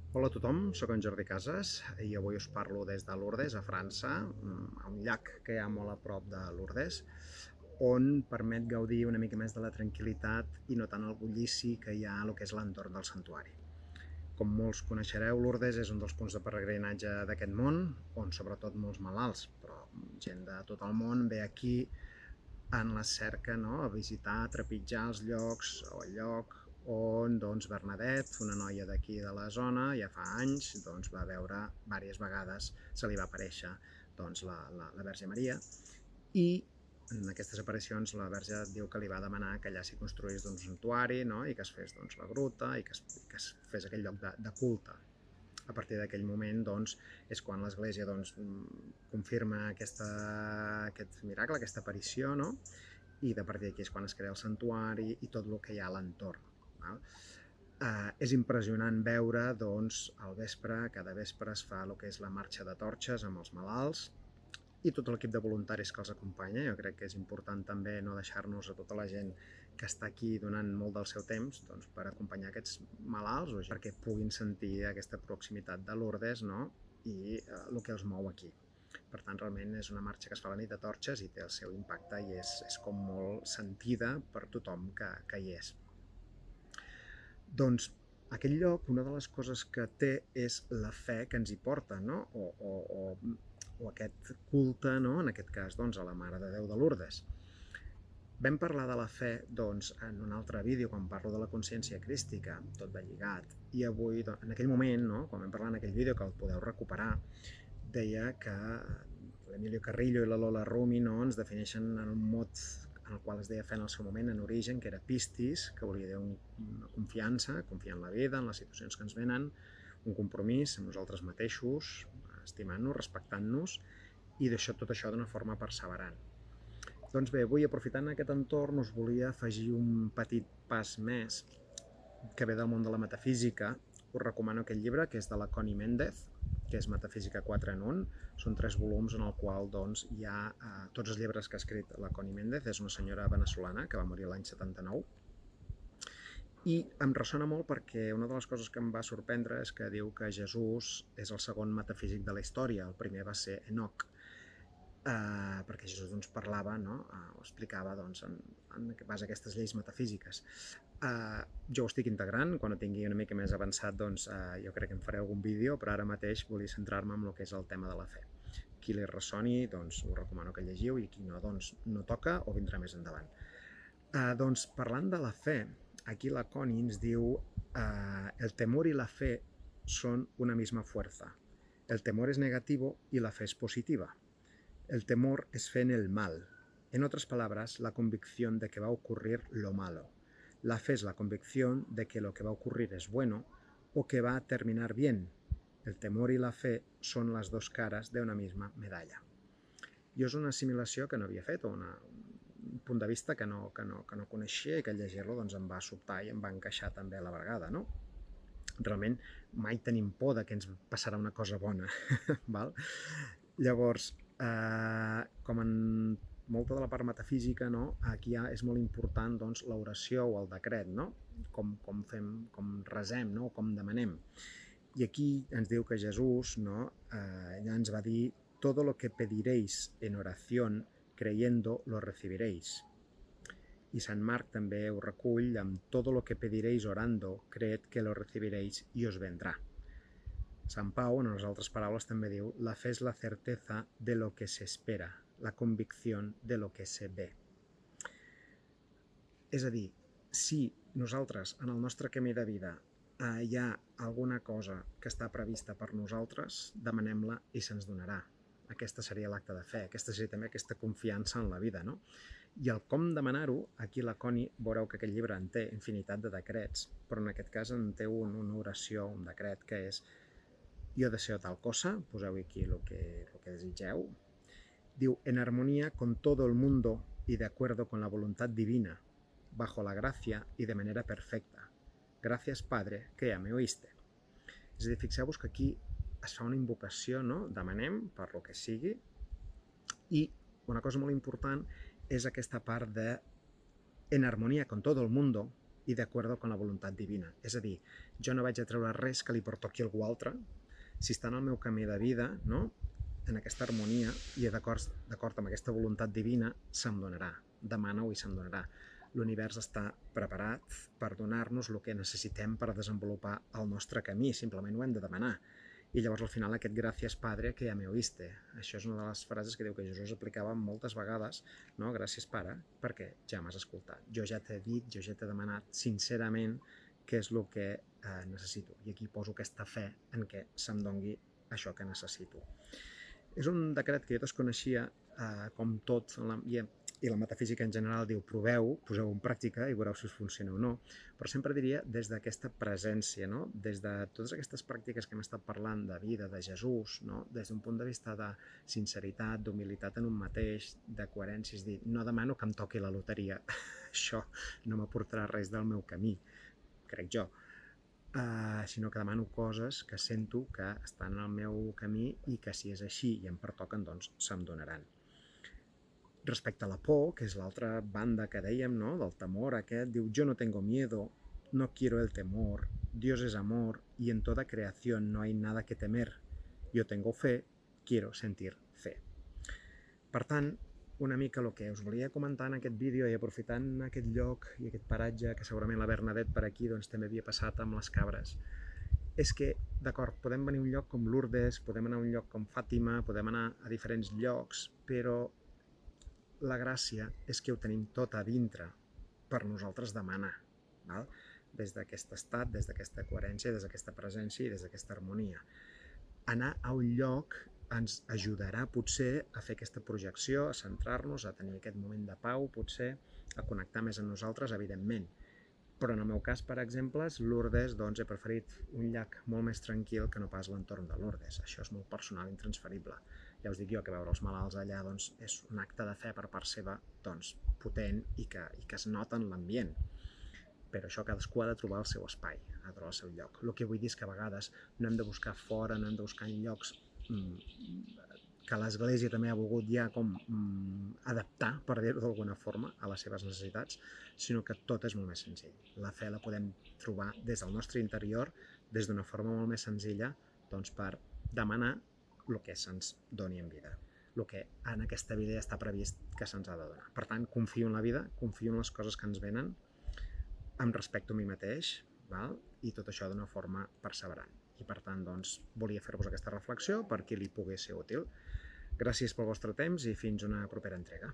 Hola a tothom, sóc en Jordi Casas i avui us parlo des de Lourdes, a França, a un llac que hi ha molt a prop de Lourdes, on permet gaudir una mica més de la tranquil·litat i no tant el bullici que hi ha a lo que és l'entorn del santuari. Com molts coneixereu, Lourdes és un dels punts de peregrinatge d'aquest món, on sobretot molts malalts, però gent de tot el món ve aquí en la cerca, no?, a visitar, a trepitjar els llocs o el lloc on doncs, Bernadette, una noia d'aquí de la zona, ja fa anys doncs, va veure diverses vegades, se li va aparèixer doncs, la Verge Maria, i en aquestes aparicions la Verge diu que li va demanar que allà s'hi construís doncs, un santuari, no?, i que es fes doncs, la gruta i que es fes aquell lloc de culte. A partir d'aquell moment doncs, és quan l'Església doncs, confirma aquest miracle, aquesta aparició, no? I de partir d'aquí és quan es crea el santuari i tot el que hi ha a l'entorn. És impressionant veure doncs, al vespre, cada vespre es fa el que és la marxa de torxes amb els malalts i tot l'equip de voluntaris que els acompanya. Jo crec que és important també no deixar-nos a tota la gent que està aquí donant molt del seu temps doncs, per acompanyar aquests malalts o perquè puguin sentir aquesta proximitat de Lourdes, no?, i el que els mou aquí. Per tant, realment és una marxa que es fa a la nit de torxes i té el seu impacte i és com molt sentida per tothom que hi és. Doncs aquest lloc, una de les coses que té és la fe que ens hi porta, no?, o aquest culte, no?, en aquest cas doncs, a la Mare de Déu de Lourdes. Vam parlar de la fe doncs, en un altre vídeo, quan parlo de la consciència crística, tot va lligat, i avui, en aquell moment, no?, quan vam parlar en aquell vídeo, que el podeu recuperar, deia que l'Emilio Carrillo i la Lola Rumi, no?, ens defineixen en un mot en el qual es deia fe en el seu moment, en origen, que era pistis, que volia dir una confiança, confiar en la vida, en les situacions que ens venen, un compromís amb nosaltres mateixos, estimant-nos, respectant-nos, i tot això d'una forma perseverant. Doncs bé, avui, aprofitant aquest entorn, us volia afegir un petit pas més que ve del món de la metafísica. Us recomano aquest llibre, que és de la Connie Méndez, que és Metafísica 4 en 1. Són 3 volums en el qual doncs, hi ha tots els llibres que ha escrit la Connie Méndez. És una senyora veneçolana que va morir l'any 79. I em ressona molt perquè una de les coses que em va sorprendre és que diu que Jesús és el segon metafísic de la història. El primer va ser Enoc, perquè Jesús doncs, parlava, no?, o explicava doncs, en base a aquestes lleis metafísiques. Jo ho estic integrant, quan ho tingui una mica més avançat doncs, jo crec que em faré algun vídeo, però ara mateix volia centrar-me en el que és el tema de la fe. Qui li ressoni, doncs us recomano que llegiu, i qui no, doncs no toca o vindrà més endavant. Doncs parlant de la fe, aquí la Connie ens diu el temor y la fe son una misma fuerza. El temor es negativo y la fe es positiva. El temor es fe en el mal. En otras palabras, la convicción de que va a ocurrir lo malo. La fe es la convicción de que lo que va a ocurrir es bueno o que va a terminar bien. El temor y la fe son las dos caras de una misma medalla. Jo és una assimilació que no havia fet, o un punt de vista que no coneixia, i que al llegir-lo doncs, em va sobtar i em va encaixar també a la vegada, no? Realment mai tenim por de que ens passarà una cosa bona. Val? Llavors, com en molta de la part metafísica, no?, aquí és molt important doncs, l'oració o el decret, no?, com resem, no?, o com demanem. I aquí ens diu que Jesús, no?, ja ens va dir «todo lo que pediréis en oración, creyendo, lo recibiréis». I Sant Marc també ho recull amb «todo lo que pediréis orando, creed que lo recibiréis y os vendrá». Sant Pau, en unes altres paraules, també diu «la fe és la certeza de lo que se espera, la convicción de lo que se ve». És a dir, si nosaltres, en el nostre camí de vida, hi ha alguna cosa que està prevista per nosaltres, demanem-la i se'ns donarà. Aquesta seria l'acte de fe, aquesta seria també aquesta confiança en la vida, no? I el com demanar-ho, aquí la Connie, veureu que aquest llibre en té infinitat de decrets, però en aquest cas en té una oració, un decret, que és «yo deseo tal cosa», poseu aquí el que desitgeu. Diu, «en armonía con todo el mundo y de acuerdo con la voluntad divina, bajo la gracia y de manera perfecta. Gracias, Padre, que ja me oíste». És a dir, fixeu-vos que aquí es fa una invocació, no?, demanem per lo que sigui, i una cosa molt important és aquesta part de «en armonía con todo el mundo i d'acord amb la voluntat divina. És a dir, jo no vaig a treure res que li pertoqui a algú altre. Si està en el meu camí de vida, no? En aquesta harmonia i d'acord amb aquesta voluntat divina, se'm donarà. Demana-ho i se'm donarà. L'univers està preparat per donar-nos el que necessitem per desenvolupar el nostre camí, simplement ho hem de demanar. I llavors al final aquest gràcies Padre que ja me oíste. Això és una de les frases que diu que Jesús aplicava moltes vegades, no? Gràcies Pare, perquè ja m'has escoltat. Jo ja t'he dit, jo ja t'he demanat sincerament què és el que necessito. I aquí poso aquesta fe en què se'm dongui això que necessito. És un decret que jo desconeixia, com tot, i la metafísica en general diu proveu, poseu en pràctica i veureu si us funciona o no, però sempre diria des d'aquesta presència, no? Des de totes aquestes pràctiques que hem estat parlant de vida, de Jesús, no? Des d'un punt de vista de sinceritat, d'humilitat en un mateix, de coherència, és dir, no demano que em toqui la loteria, això no m'aportarà res del meu camí, crec jo, sinó que demano coses que sento que estan en el meu camí i que si és així i em pertoquen, doncs se'm donaran. Respecte a la por, que és l'altra banda que dèiem, no? Del temor aquest, diu, yo no tengo miedo, no quiero el temor, Dios es amor y en toda creación no hay nada que temer. Yo tengo fe, quiero sentir fe. Per tant, una mica el que us volia comentar en aquest vídeo i aprofitant aquest lloc i aquest paratge que segurament la Bernadette per aquí doncs, també havia passat amb les cabres, és que, d'acord, podem venir a un lloc com Lourdes, podem anar a un lloc com Fàtima, podem anar a diferents llocs, però la gràcia és que ho tenim tot a dintre per nosaltres demanar, val? Des d'aquest estat, des d'aquesta coherència, des d'aquesta presència i des d'aquesta harmonia. Anar a un lloc ens ajudarà potser a fer aquesta projecció, a centrar-nos, a tenir aquest moment de pau, potser a connectar més amb nosaltres, evidentment. Però en el meu cas, per exemple, Lourdes, doncs he preferit un llac molt més tranquil que no pas l'entorn de Lourdes. Això és molt personal, intransferible. Ja us dic jo que veure els malalts allà doncs, és un acte de fe per part seva doncs, potent i que es nota en l'ambient. Però això cadascú ha de trobar el seu espai, ha de trobar el seu lloc. El que vull dir és que a vegades no hem de buscar fora, no hem de buscar en llocs que l'Església també ha volgut ja com adaptar, per dir-ho d'alguna forma, a les seves necessitats, sinó que tot és molt més senzill. La fe la podem trobar des del nostre interior, des d'una forma molt més senzilla, doncs per demanar el que se'ns doni en vida, el que en aquesta vida ja està previst que se'ns ha de donar. Per tant, confio en la vida, confio en les coses que ens venen, em respecto a mi mateix, val? I tot això d'una forma perseverant. I per tant, doncs, volia fer-vos aquesta reflexió per qui li pugui ser útil. Gràcies pel vostre temps i fins una propera entrega.